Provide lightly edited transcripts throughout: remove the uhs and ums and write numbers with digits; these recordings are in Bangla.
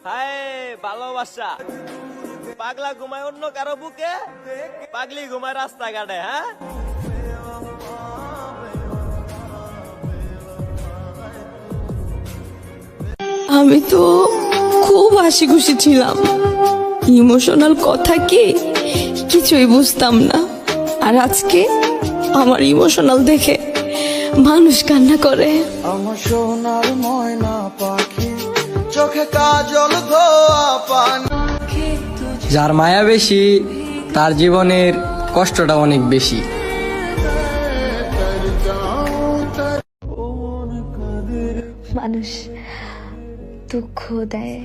হায় ভালোবাসা, পাগলা ঘুমায় অন্য কারো বুকে, পাগলি ঘুমায় রাস্তাঘাটে। হ্যাঁ, আমি তো খুব হাসি খুশি ছিলাম, ইমোশনাল কথা কি কিছুই বুঝতাম না। আর আজকে আমার ইমোশনাল দেখে মানুষ কান্না করে। আমার সোনার ময়না পাখি, চোখে কাজল ধোয়া পানি। যার মায়া বেশি তার জীবনের কষ্টটা অনেক বেশি। মানুষ দুঃখ দেয়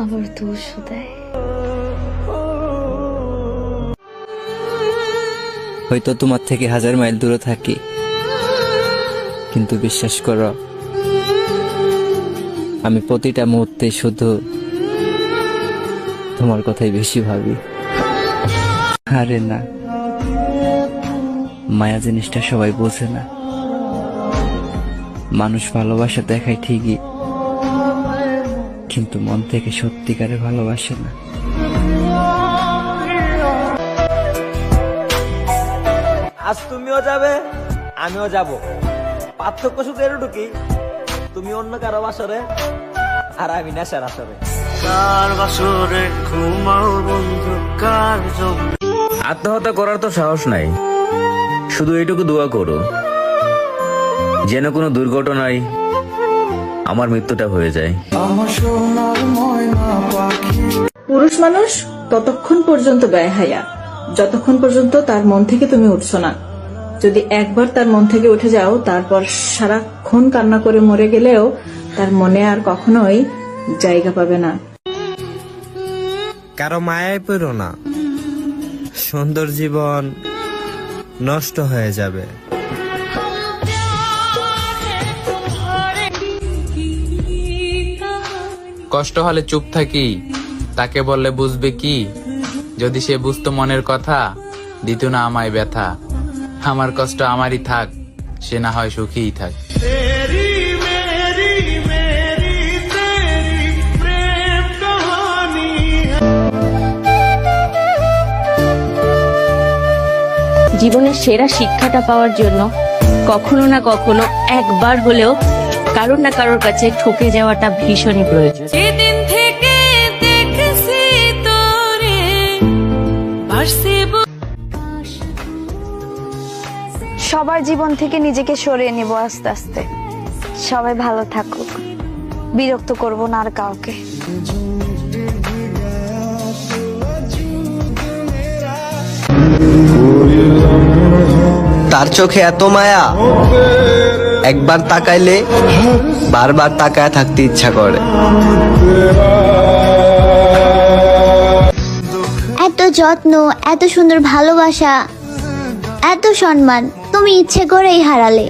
আবার দোষও দেয়। হয়তো তোমার থেকে 1000 মাইল দূরে থাকি, কিন্তু বিশ্বাস করো আমি প্রতিটা মুহূর্তে শুধু তোমার কথাই বেশি ভাবি। আরে না, মায়া জিনিসটা সবাই বোঝে না। মানুষ ভালোবাসা দেখায় ঠিকই, কিন্তু মন থেকে সত্যিকারে ভালোবাসে না। আজ তুমিও যাবে আমিও যাব, পার্থক্য শুধু এটুকুই, তুমি অন্য কারো বাসরে আর আমি নেশার আসরে। কার বাসরে ঘুমাও বন্ধু, কার জন্য। আত্মহত্যা করার তো সাহস নাই, শুধু এইটুকু দোয়া করো যেন কোনো দুর্ঘটনায় আমার মৃত্যুটা হয়ে যায়। আমার সোনার ময়না পাখি। পুরুষ মানুষ ততক্ষণ পর্যন্ত বেহায়া যতক্ষণ পর্যন্ত তার মন থেকে তুমি উঠছো না। যদি একবার তার মন থেকে উঠে যাও, তারপর সারাক্ষণ কান্না করে মরে গেলেও তার মনে আর কখনোই জায়গা পাবে না। কারো মায়ায় পড়ো না, সুন্দর জীবন নষ্ট হয়ে যাবে। কষ্ট হলে চুপ থাকি, তাকে বললে বুঝবে কি? যদি সে বুঝতো মনের কথা, দিত না আমায় ব্যথা। আমার কষ্ট আমারই থাক, সে না হয় সুখীই থাক। জীবনের সেরা শিক্ষাটা পাওয়ার জন্য কখনো না কখনো একবার হলেও কারোর না কারোর কাছে ঠকে যাওয়াটা ভীষণই প্রয়োজন। সেদিন থেকে দেখছি তোরে সবার জীবন থেকে নিজেকে সরিয়ে নিব আস্তে আস্তে। সবাই ভালো থাকুক, বিরক্ত করব না আর কাউকে। তার চোখে এত মায়া, একবার তাকাইলে বারবার তাকায় থাকতে ইচ্ছা করে। এত যত্ন, এত সুন্দর ভালোবাসা, এত সম্মান তুমি ইচ্ছে করেই হারালে।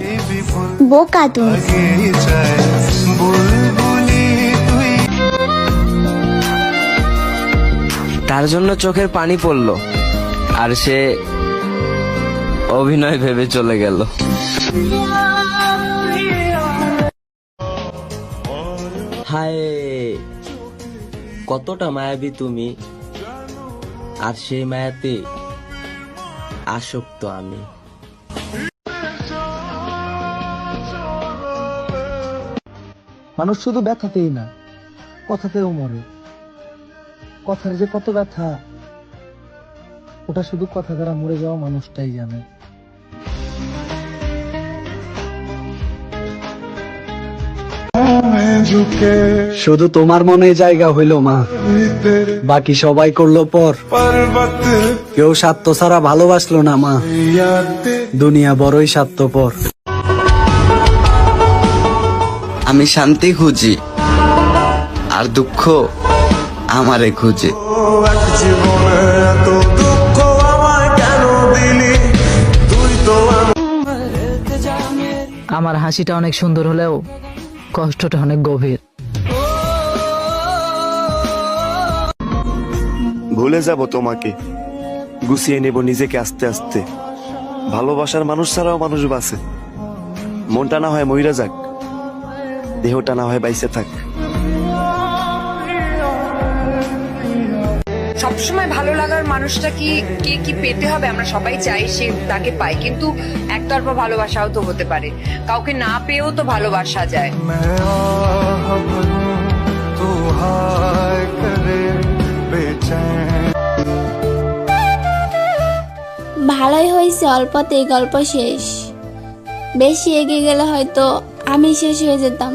বোকা তুমি। তার জন্য চোখের পানি পড়লো, আর সে অভিনয় ভেবে চলে গেল। হায়, কতটা মায়াবী তুমি, আর সেই মায়াতে আসক্ত আমি। মানুষ শুধু ব্যথাতেই না, কথাতেও মরে। কথার যে কত ব্যথা, ওটা শুধু কথা দ্বারা মরে যাওয়া মানুষটাই জানে। শুধু তোমার মনে জায়গা হইল মা, বাকি সবাই করলো পর। কেউ স্বার্থ ছাড়া ভালোবাসলো না মা, দুনিয়া বড়ই স্বার্থপর। আমি শান্তি খুঁজি, আর দুঃখ আমারে খুঁজে। আমার হাসিটা অনেক সুন্দর হলেও কষ্টটা অনেক গভীর। ভুলে যাব তোমাকে, গুছিয়ে নেব নিজেকে আস্তে আস্তে। ভালোবাসার মানুষ ছাড়াও মানুষ বাঁচে। মনটা না হয় মইরা যাক, দেহটা না হয় বাইসে থাক। সবসময় ভালো লাগার মানুষটা কি পেতে হবে, আমরা সবাই চাই সে তাকে পাই, কিন্তু একতরফা ভালোবাসাও তো হতে পারে, কাউকে না পেয়েও তো ভালোবাসা যায়। ভালোই হয়েছে, অল্পতেই গল্প শেষ। বেশি এগিয়ে গেলে হয়তো আমি শেষ হয়ে যেতাম।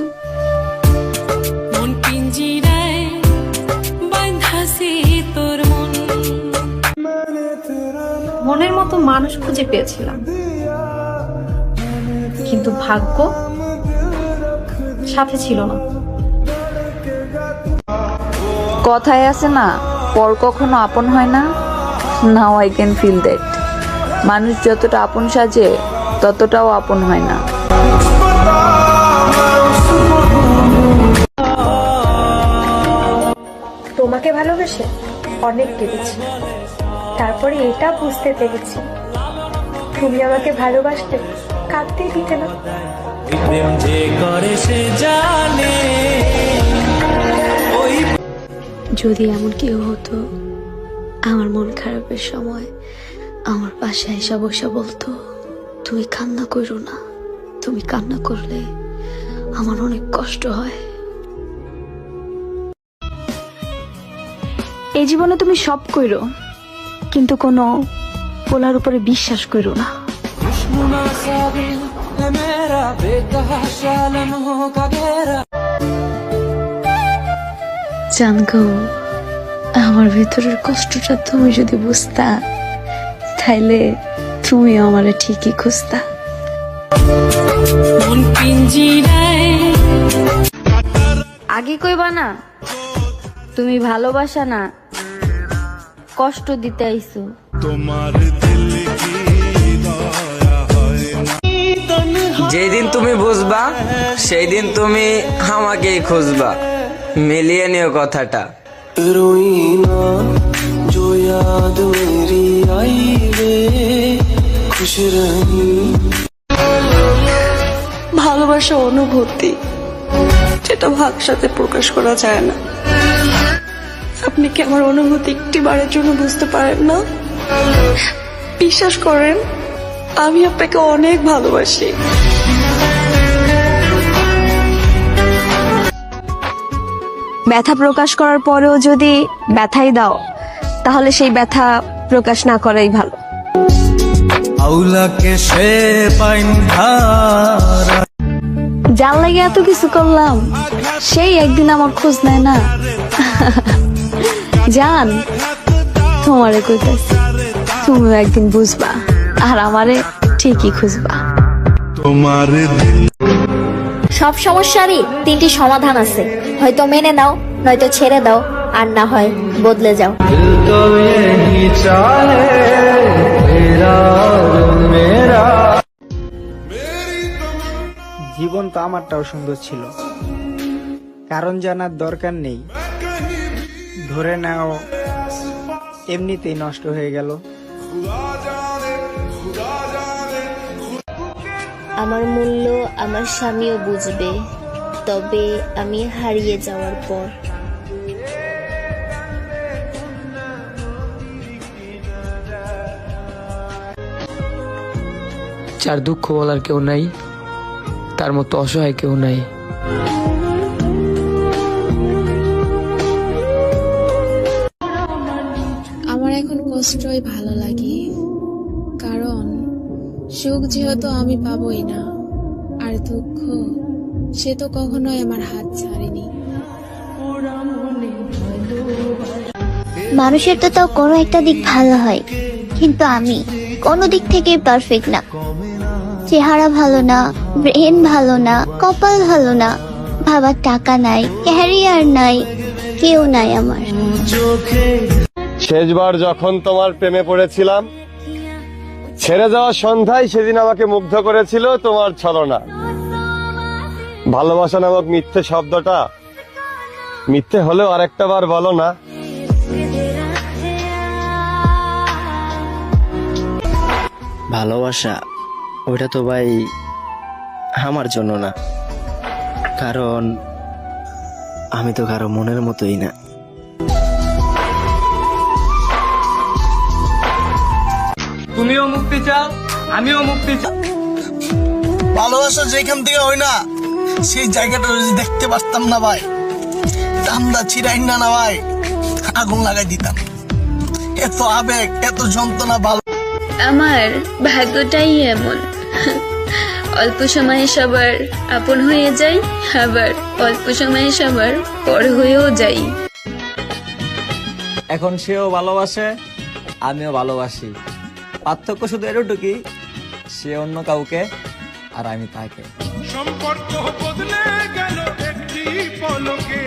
মনের মতো মানুষ খুঁজে পেয়েছিলাম, কিন্তু ভাগ্য সাথে ছিল না। কথায় আছে না, পর কখনো আপন হয় না। Now I can feel that. মানুষ যতটা আপন সাজে ততটাও আপন হয় না। তোমাকে ভালোবেসে অনেক কেঁদেছি, তারপরে এটা বুঝতে পেরেছি তুমি আমাকে ভালোবাসতে কাঁদতেই দিতে না। যদি এমন কেউ হতো আমার মন খারাপের সময় আমার পাশে এসে বসে বলতো, তুমি কান্না করো না, তুমি কান্না করলে আমার অনেক কষ্ট হয়। এই জীবনে তুমি সব কইরো, কিন্তু কোনো পোলার উপরে বিশ্বাস করো না। জানগো, আমার ভিতরের কষ্টটা তুমি যদি বুঝতা, তাইলে তুমি আমারে ঠিকই খুঁজতা। আগে কইবা না তুমি ভালোবাসা না, কষ্ট দিতে আইছো। যেই দিন তুমি বুঝবা সেই দিন তুমি আমাকেই খুঁজবা। মিলিয়ে নিও কথাটা। ভালোবাসা অনুভূতি, যেটা ভাষাতে প্রকাশ করা যায় না। আপনি কি আমার অনুভূতি একটি বারের জন্য বুঝতে পারেন না? বিশ্বাস করেন, আমি আপনাকে অনেক ভালোবাসি। ব্যথা প্রকাশ করার পরেও যদি ব্যথাই দাও, তাহলে সেই ব্যথা প্রকাশ না করাই ভালো। যার লাগে এত কিছু করলাম, সেই একদিন আমার খোঁজ নেয় না। জান, তোমারে কইতাছি, তুমিও একদিন বুঝবা আর আমারে ঠিকই খুঁজবা। সব সমস্যারই 3টি সমাধান আছে, হয়তো মেনে নাও, নয়তো ছেড়ে দাও, আর না হয় বদলে যাও। জীবন তো আমারটাও সুন্দর ছিল, কারণ জানার দরকার নেই। ধরে নাও এমনিতেই নষ্ট হয়ে গেল। আমার মূল্য আমার স্বামীও বুঝবে, তবে আমি হারিয়ে যাওয়ার পর। যার দুঃখ বলার কেউ নাই, তার মতো অসহায় কেউ নাই। আমার এখন কষ্টই ভালো লাগে, কারণ সুখ যেহেতু আমি পাবোই না, আর দুঃখ সে তো কখনোই আমার হাত ছাড়েনি। মানুষের তো তাও কোনো একটা দিক ভালো হয়, কিন্তু আমি কোনো দিক থেকেই পারফেক্ট না। চেহারা ভালো না, ব্রেন ভালো না, কপাল ভালো না, ভাবার টাকা নাই, ক্যারিয়ার নাই, কেউ নাই আমার। শেষবার যখন তোমার প্রেমে পড়েছিলাম, ছেড়ে যাওয়া সন্ধ্যায় সেদিন আমাকে মুগ্ধ করেছিল তোমার ছলনা। ভালোবাসা নামক মিথ্যে শব্দটা মিথ্যে হলেও আরেকটা বার বলো না। ভালোবাসা ওইটা তো ভাই আমার জন্য না, কারণ আমি তো কারো মনের মতোই না। তুমিও মুক্তি চাও, আমিও মুক্তি চাই। ভালোবাসা যেখান থেকে হয় না, সেই জায়গাটা যদি দেখতে পারতাম না ভাই, চান্দা ছিড়াই না না ভাই, আগুন লাগাই দিতাম। এত আবেগ, এত যন্ত্রণা ভালো। আমার ভাগ্যটাই এমন, অল্প সময়ে সবার আপন হয়ে যাই, আবার অল্প সময়ে সবার পর হয়েও যাই। এখন সেও ভালোবাসে, আমিও ভালোবাসি। পার্থক্য শুধু এতটুকুই, সে অন্য কাউকে আর আমি তাকে। সম্পর্ক বদলে গেল একটি পলকে।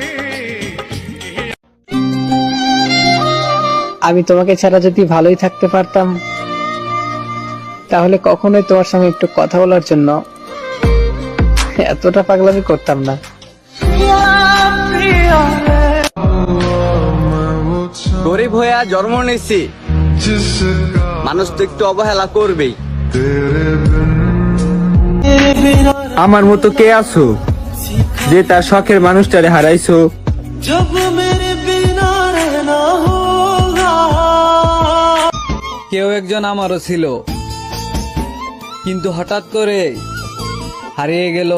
আমি তোমাকে ছাড়া যদি ভালোই থাকতে পারতাম, তাহলে কখনোই তোমার সঙ্গে একটু কথা বলার জন্য এতটা পাগলামি করতাম না। গরিব হয়ে জন্ম নিয়েছি, মানুষ তো একটু অবহেলা করবেই। আমার মতো কে আছো যে তার শখের মানুষটারে হারাইছো? কেউ একজন আমারও ছিল, কিন্তু হঠাৎ করে হারিয়ে গেল।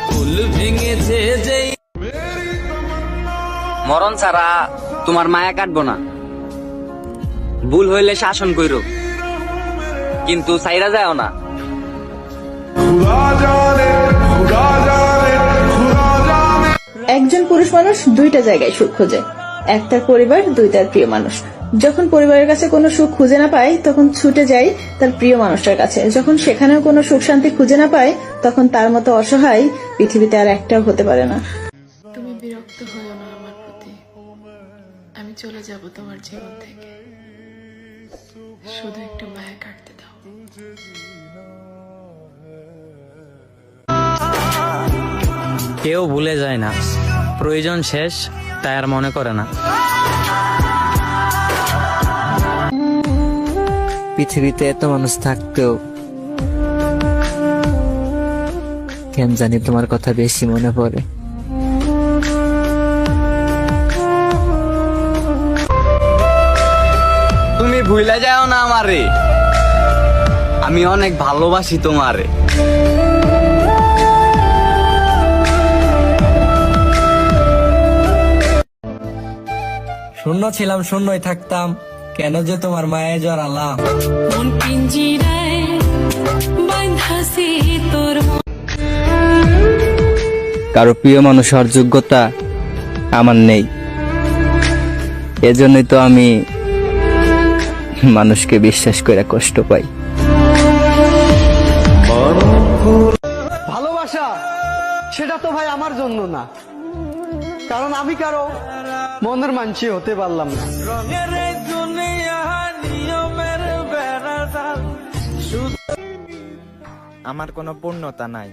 ফুল ভেঙেছে যেই মরণ ছাড়া তোমার মায়া কাটবো না। ভুল হইলে শাসন কইরো, কিন্তু সাইরা যাও না। একজন পুরুষ মানুষ দুইটা জায়গায় সুখ খোঁজে, এক তার পরিবার, দুই তার প্রিয় মানুষ। যখন পরিবারের কাছে কোনো সুখ খুঁজে না পায়, তখন ছুটে যায় তার প্রিয় মানুষটার কাছে। যখন সেখানেও কোনো সুখ শান্তি খুঁজে না পায়, তখন তার মতো অসহায় পৃথিবীতে আর একটাও হতে পারে না। তুমি বিরক্ত হও না আমার প্রতি, আমি চলে যাব তোমার জীবন থেকে, শুধু একটু মায়া কাটতে দাও। কেউ ভুলে যায় না, প্রয়োজন শেষ তাই আর মনে করে না। পৃথিবীতে এত মানুষ থাকতেও কেন জানি তোমার কথা বেশি মনে পড়ে। তুমি ভুলে যাও না আমারে, আমি অনেক ভালোবাসি তোমারে। শূন্য ছিলাম, শূন্যই থাকতাম, কেন যে তোমার মায়ে জড়ালাম। কারো প্রিয় মানুষ হওয়ার যোগ্যতা আমার নেই, এজন্যই তো আমি মানুষকে বিশ্বাস করে কষ্ট পাই। ভালোবাসা সেটা তো ভাই আমার জন্য না, কারণ আমি কারো মনের মানসি হতে পারলাম না। আমার কোনো পূর্ণতা নাই,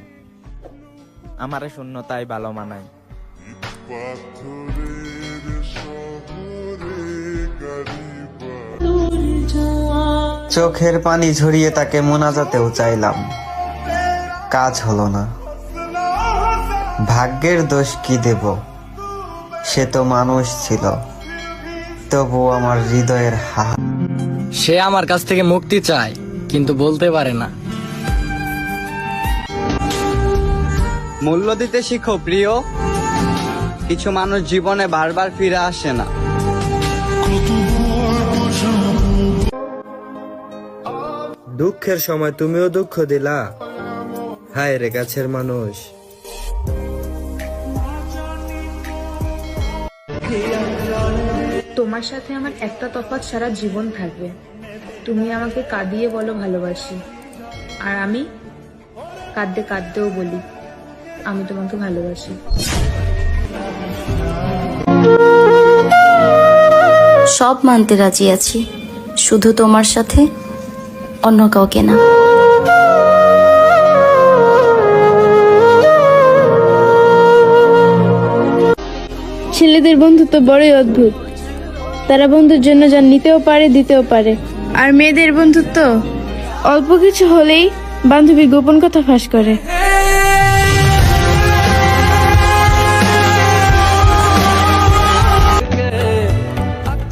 আমারে শূন্যতাই ভালো মানায়। চোখের পানি ঝরিয়ে তাকে মোনাজাতেও চাইলাম, কাজ হলো না। ভাগ্যের দোষ কি দেব, সে তো মানুষ ছিল, তবু আমার হৃদয়ের হাত। সে আমার কাছ থেকে মুক্তি চায়, কিন্তু বলতে পারে না। মূল্য দিতে শিখো প্রিয়, কিছু মানুষ জীবনে বারবার ফিরে আসে না। দুঃখের সময় তুমিও দুঃখ দিলা, হায় রে কাছের মানুষ। তোমার সাথে আমার একটা তফাৎ সারা জীবন থাকবে, তুমি আমাকে কাঁদিয়ে বলো ভালোবাসি, আর আমি কাঁদতে কাঁদতেও বলি আমি তোমাকে ভালোবাসি। সব মানতে রাজি আছি, শুধু তোমার সাথে, অন্য কাউকে না। ছেলেদের বন্ধুত্ব বড়ই অদ্ভুত, তারা বন্ধুর জন্য যা নিতেও পারে দিতেও পারে, আর মেয়েদের বন্ধুত্ব অল্প কিছু হলেই বান্ধবী গোপন কথা ফাঁস করে।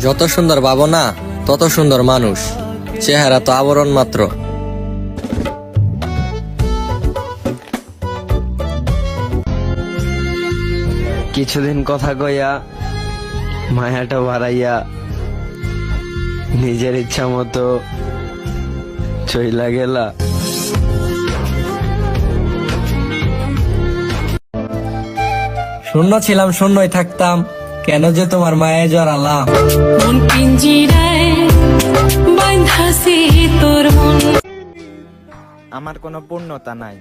যত সুন্দর ভাবনা তত সুন্দর মানুষ, চেহারা তো আবরণ মাত্র। কিছুদিন কথা কইয়া মায়াটা বাড়াইয়া নিজের ইচ্ছা মতো চইলা গেলা। শূন্য ছিলাম, শূন্যই থাকতাম, কেন যে তোমার মায়ে জড়ালাম। আমার কোনো পূর্ণতা নাই,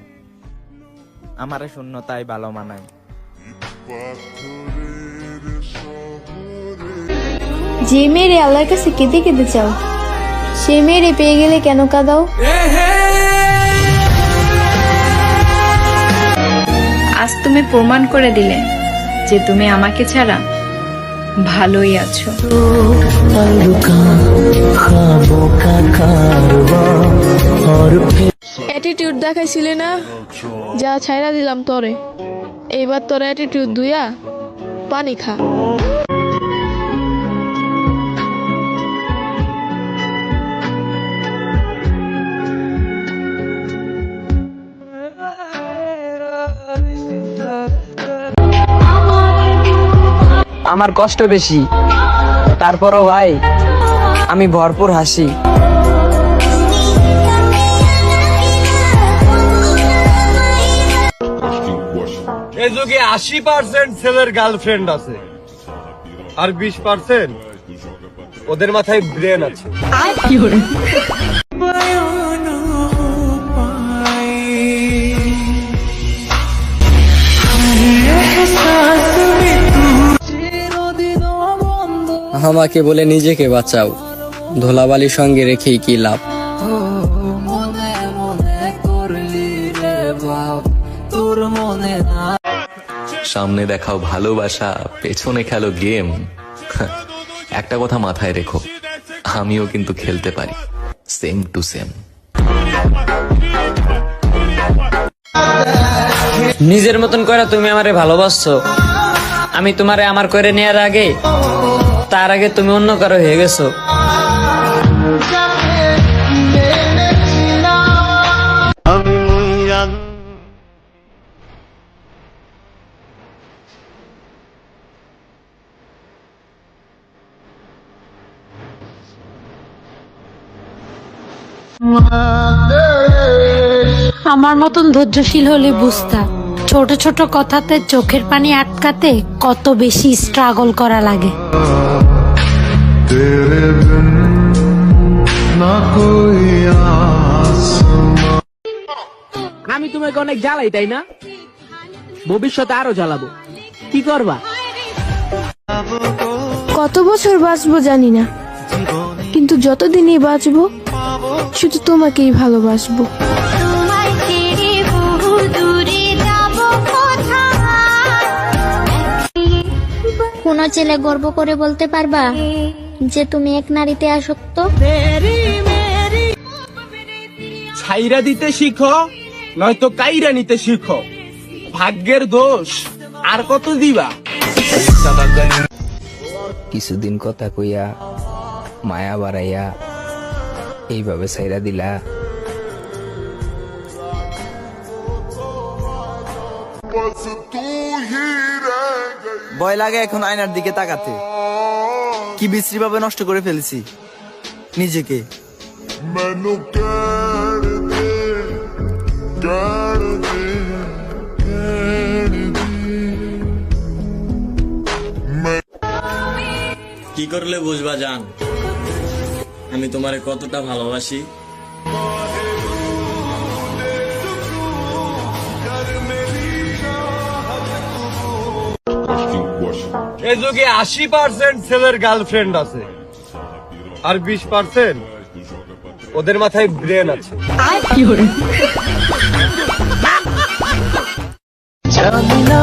আমারে শূন্যতাই ভালো মানায়। যে মেয়েরে আল্লাহর কাছে কেঁদে কেঁদে চাও, সে মেয়েরে পেয়ে গেলে কেন কাঁদাও? আজ তুমি প্রমাণ করে দিলে যে তুমি আমাকে ছাড়া ভালোই আছো। অ্যাটিটিউড দেখাইছিলে না, যা ছাইরা দিলাম তোরে, এইবার তোর অ্যাটিটিউড দুইয়া পানি খা। আমার কষ্ট বেশি, তারপরও ভাই আমি ভরপুর হাসি। এই যুগে 80% ছেলের গার্লফ্রেন্ড আছে, আর 20% ওদের মাথায় ব্রেন আছে। আমাকে বলে নিজেকে বাঁচাও, ধুলাবালির সঙ্গে রেখেই কি লাভ। সামনে দেখাও ভালোবাসা, পেছনে খেলো গেম। একটা কথা মাথায় রেখো, আমিও কিন্তু খেলতে পারি, সেম টু সেম। নিজের মতন করে তুমি আমারে ভালোবাসছো, আমি তোমারে আমার করে নেওয়ার আগে তার আগে তুমি অন্য কারো হয়ে গেছো। আমার মতন ধৈর্যশীল হলে বুঝতা ছোট ছোট কথাতে চোখের পানি আটকাতে কত বেশি স্ট্রাগল করা লাগে। আমি তোমাকে অনেক জ্বালাই, তাই না? ভবিষ্যতে আরো জ্বালাবো, কি করবা? কত বছর বাঁচবো জানি না, কিন্তু যতদিনই বাঁচবো শুধু তোমাকেই ভালোবাসবো। কোনো ছেলে গর্ব করে বলতে পারবা যে তুমি এক নারীতে আসক্ত? ছাইরা দিতে শিখো, নয়তো কাইরা নিতে শিখো। ভাগ্যের দোষ আর কত দিবা? কিছুদিন কথা কইয়া মায়া বাড়াইয়া এইভাবে ছাইরা দিলা। ভয় লাগে এখন আয়নার দিকে তাকাতে, কি বিশ্রী ভাবে নষ্ট করে ফেলেছি নিজেকে। কি করলে বুঝবা জান আমি তোমারে কতটা ভালোবাসি? এই যুগে 80% ছেলের গার্লফ্রেন্ড আছে, আর 20% ওদের মাথায় ব্রেন আছে। জানি না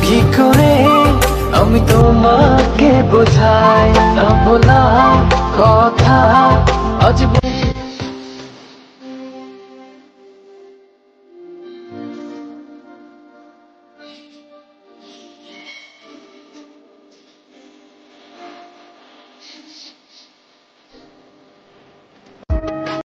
কি করে আমি তোমাকে বোঝাই, না বলা কথা আজ